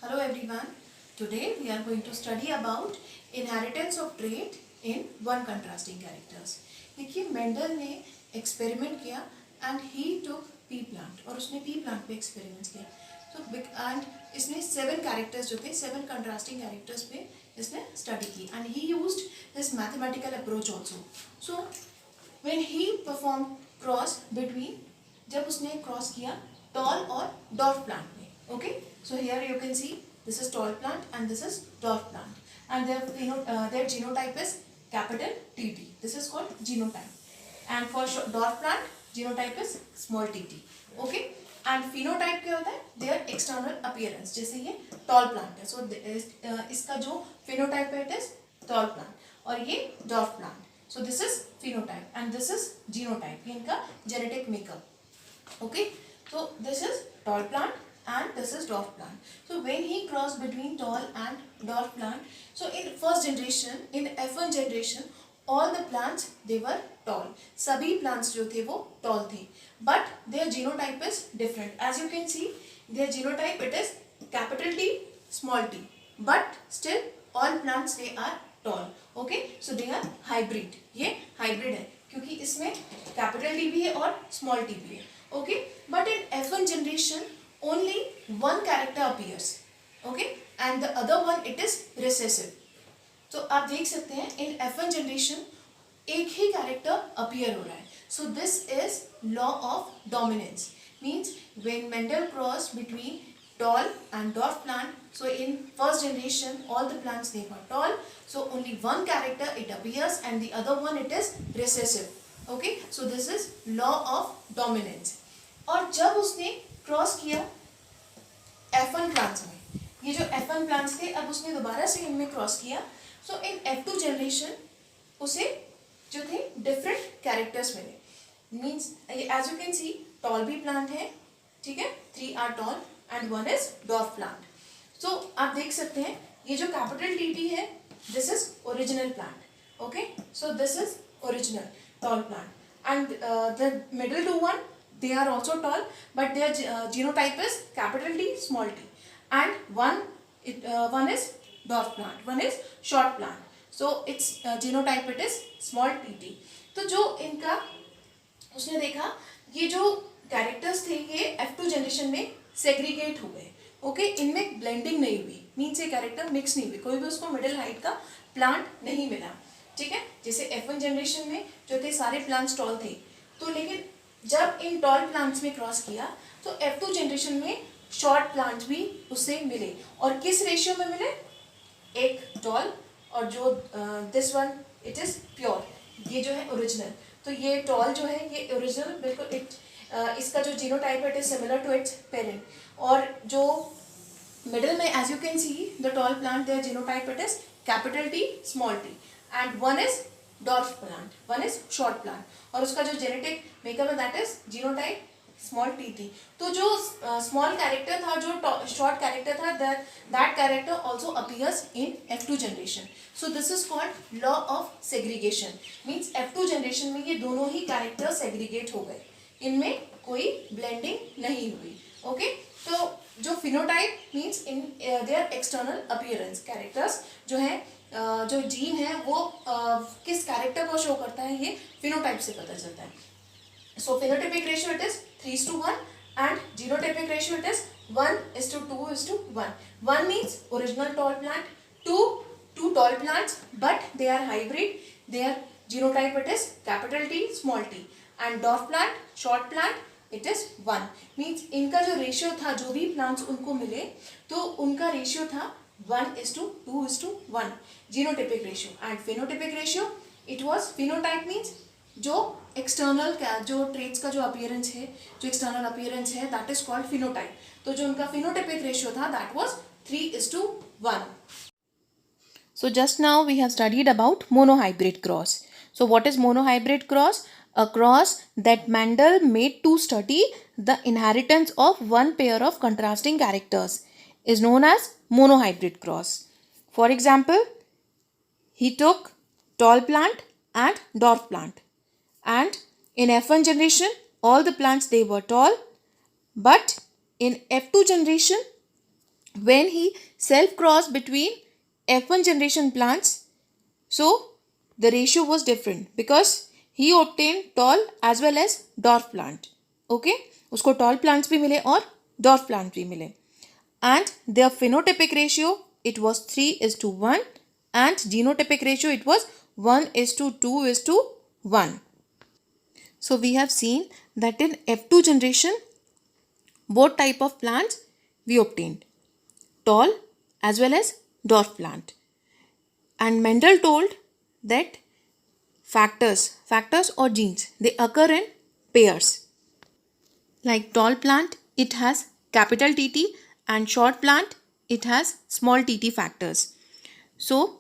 Hello everyone. Today we are going to study about inheritance of trait in one contrasting characters. देखिए Mendel ने experiment किया and he took P plant और उसने P plant पे experiments किया. तो and इसने 7 कैरेक्टर्स जो थे 7 कंट्रास्टिंग कैरेक्टर्स पे इसने स्टडी की and he used this mathematical approach also. So when he perform cross between, जब उसने क्रॉस किया टॉल और डॉर्फ प्लांट में. Okay, so here you can see this is tall plant and this is dwarf plant, and their genotype is capital TT. This is called genotype, and for dwarf plant genotype is small tt. Okay, and phenotype क्या होता है? Their external appearance. जैसे ये tall plant है, so इसका जो phenotype है it is tall plant, और ये dwarf plant. So this is phenotype and this is genotype. ये इनका genetic makeup. Okay, so this is tall plant and this is dwarf plant. So when he crossed between tall and dwarf plant, so in first generation, in F1 generation, all the plants they were tall. सभी plants जो थे वो tall थे, but their genotype is different. As you can see, their genotype it is capital T, small t, but still all plants they are tall. Okay, so they are hybrid. ये hybrid है क्योंकि इसमें capital T भी है और small t भी है. Okay, but in F1 generation only one character appears, okay, and the other one it is recessive. तो आप देख सकते हैं in F1 generation एक ही character appear हो रहा है. So this is law of dominance. Means when Mendel crossed between tall and dwarf plant, so in first generation all the plants they were tall, so only one character it appears and the other one it is recessive. Okay, so this is law of dominance. और जब उसने cross किया F1 plants में, ये जो F1 plants थे अब उसने दोबारा से इनमें क्रॉस किया. सो इन F2 जनरेशन उसे जो थे डिफरेंट कैरेक्टर्स मिले. Means as you can see tall भी प्लांट है, ठीक है, 3 are tall and 1 is dwarf plant. So आप देख सकते हैं ये जो कैपिटल टी है this is original plant. Okay, so this is original tall plant and the middle two one they are also tall, but their genotype is capital T, small t, and one is dwarf plant, one is short plant. So its genotype it is small tt. तो जो इनका उसने देखा ये जो characters थे ये F2 generation में सेग्रीगेट हो गए. ओके, इनमें ब्लेंडिंग नहीं हुई, मीन्स ये कैरेक्टर मिक्स नहीं हुई, कोई भी उसको मिडिल हाइट का प्लांट नहीं मिला. ठीक है, जैसे F1 जनरेशन में जो थे सारे प्लांट्स टॉल थे, तो लेकिन जब इन टॉल प्लांट्स में क्रॉस किया तो F2 जनरेशन में शॉर्ट प्लांट्स भी उससे मिले. और किस रेशियो में मिले? एक टॉल और जो this one it is pure, ये जो है ओरिजिनल. तो ये टॉल जो है ये ओरिजिनल बिल्कुल इसका जो जीनोटाइप है it is similar to its parent. और जो मिडिल में as you can see the tall plant their genotype it is capital T, small T, and one is dwarf plant, one is short plant, और उसका जो genetic makeup है that is genotype small T थी. तो जो small character था, जो short character था, that character also appears in F2 generation. So this is called law of segregation. Means F2 generation में ये दोनों ही कैरेक्टर सेग्रीगेट हो गए, इनमें कोई ब्लेंडिंग नहीं हुई. ओके, तो जो phenotype means in their external appearance, characters जो है जो जीन है वो किस कैरेक्टर को शो करता है ये फिनोटाइप से पता चलता है. So phenotypic ratio it is 3:1 and genotypic ratio it is 1:2:1. 1 means original tall plant, 2 tall plants but they are hybrid, their genotype it is capital T, small t, and dwarf plant, short plant it is 1. Means इनका जो ratio था, जो भी plants उनको मिले तो उनका ratio था 1:2:1 genotypic ratio. And phenotypic ratio it was, phenotype means जो एक्सटर्नल जो ट्रेट्स का जो अपीयरेंस है, जो एक्सटर्नल अपीयरेंस है दैट इज कॉल्ड फिनोटाइप. तो जो उनका फिनोटाइपिक रेशियो था that was 3:1. So just now we have studied about monohybrid cross. So what is monohybrid cross? A cross that Mendel made to study the inheritance of one pair of contrasting characters is known as monohybrid cross. For example, he took tall plant and dwarf plant, and in F1 generation all the plants they were tall, but in F2 generation when he self-crossed between F1 generation plants, so the ratio was different because he obtained tall as well as dwarf plant. Okay, उसको tall plants भी मिले और dwarf plant भी मिले. And their phenotypic ratio, it was 3:1, and genotypic ratio, it was 1:2:1. So we have seen that in F2 generation, both type of plants we obtained, tall as well as dwarf plant. And Mendel told that factors or genes, they occur in pairs. Like tall plant, it has capital TT, and short plant, it has small tt factors. So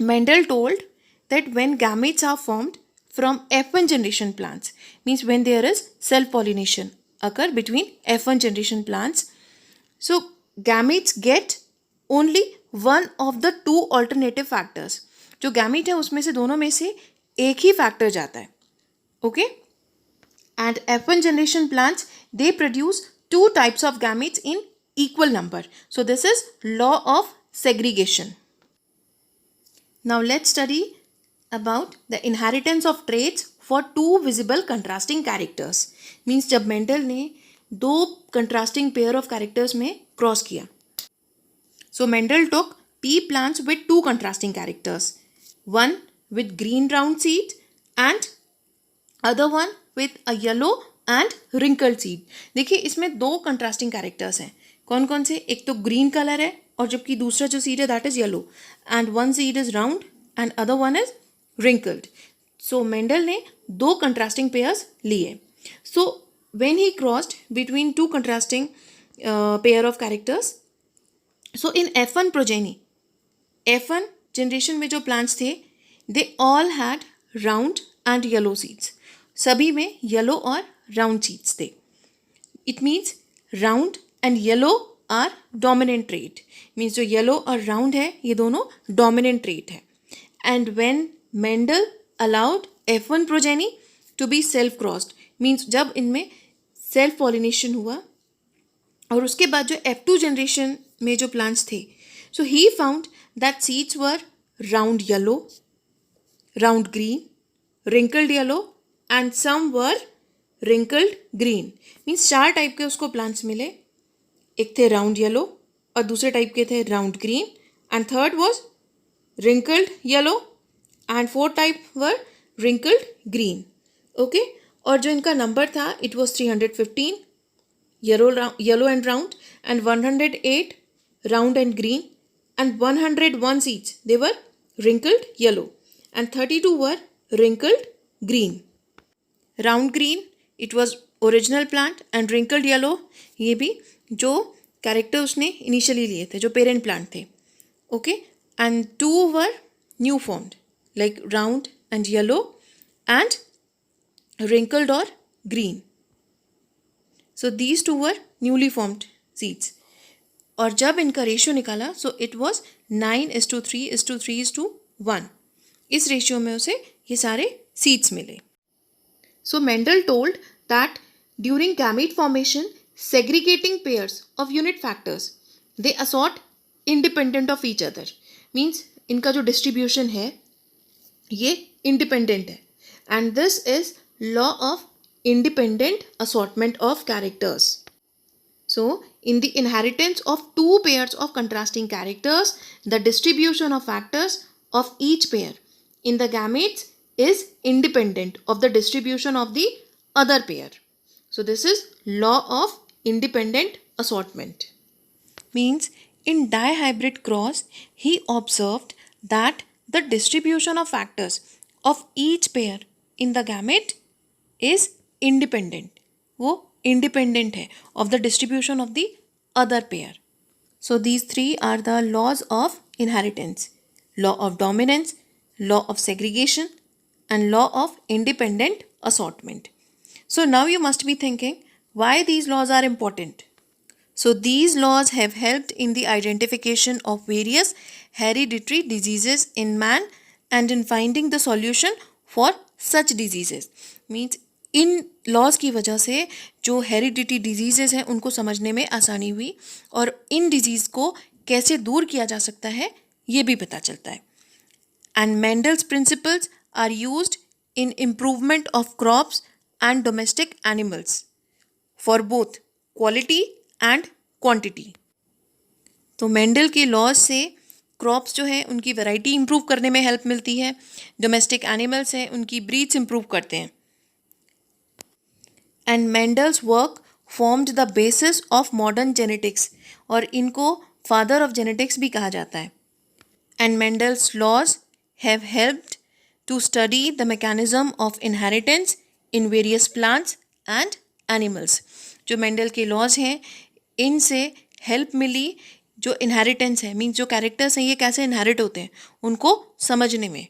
Mendel told that when gametes are formed from F1 generation plants, means when there is self-pollination occur between F1 generation plants, so gametes get only one of the two alternative factors. जो gamete है उसमें से दोनों में से एक ही factor जाता है. Okay? And F1 generation plants, they produce two types of gametes in equal number. So this is law of segregation. Now let's study about the inheritance of traits for two visible contrasting characters. Means जब Mendel ने दो contrasting pair of characters में cross किया. So Mendel took pea plants with two contrasting characters. One with green round seeds and other one with a yellow and wrinkled seed. देखिए इसमें दो contrasting characters हैं. कौन कौन से? एक तो green color है और जबकि दूसरा जो seed है that is yellow. And one seed is round and other one is wrinkled. So Mendel ने दो contrasting pairs लिए. So when he crossed between two contrasting pair of characters, so in F1 progeny, F1 generation में जो plants थे, they all had round and yellow seeds. सभी में yellow और round seeds थे. It means round and yellow are dominant trait. Means जो yellow और round है ये दोनों dominant trait है. And when Mendel allowed F1 progeny to be self-crossed, means जब इनमें self pollination हुआ और उसके बाद जो F2 generation में जो plants थे, so he found that seeds were round yellow, round green, wrinkled yellow and some were wrinkled green. Means चार टाइप के उसको plants मिले. एक थे round yellow और दूसरे टाइप के थे round green and third was wrinkled yellow and fourth type were wrinkled green. Okay, और जो इनका नंबर था it was 315 yellow and round and 108 round and green and 101 seeds they were wrinkled yellow and 32 were wrinkled green. Round green it was original plant and wrinkled yellow ये भी जो character उसने initially लिए थे जो parent plant थे. Okay, and two were new formed like round and yellow and wrinkled or green. So these two were newly formed seeds. और जब इनका रेशियो निकाला सो इट वॉज 9:3:3:1. इस रेशियो में उसे ये सारे सीड्स मिले. So Mendel told that during gamete formation, segregating pairs of unit factors, they assort independent of each other. Means इनका जो distribution है ये independent है. And this is law of independent assortment of characters. So in the inheritance of two pairs of contrasting characters, the distribution of factors of each pair in the gametes is independent of the distribution of the other pair. So this is law of independent assortment. Means in dihybrid cross, he observed that the distribution of factors of each pair in the gamete is independent. वो independent है of the distribution of the other pair. So these three are the laws of inheritance: law of dominance, law of segregation, and law of independent assortment. So now you must be thinking why these laws are important. So these laws have helped in the identification of various hereditary diseases in man and in finding the solution for such diseases. Means इन laws की वजह से जो heredity diseases हैं उनको समझने में आसानी हुई और इन डिजीज़ को कैसे दूर किया जा सकता है ये भी पता चलता है. And Mendel's principles are used in improvement of crops and domestic animals for both quality and quantity. तो मेंडल के लॉज से क्रॉप्स जो है उनकी वैरायटी इंप्रूव करने में हेल्प मिलती है, डोमेस्टिक एनिमल्स हैं उनकी ब्रीड्स इंप्रूव करते हैं. And Mendel's work formed the basis of modern genetics, और इनको फादर ऑफ जेनेटिक्स भी कहा जाता है. And Mendel's laws have helped to study the mechanism of inheritance in various plants and animals. जो मेंडल के लॉज हैं इनसे हेल्प मिली जो इनहेरिटेंस है, मीन्स जो कैरेक्टर्स हैं ये कैसे इनहेरिट होते हैं उनको समझने में.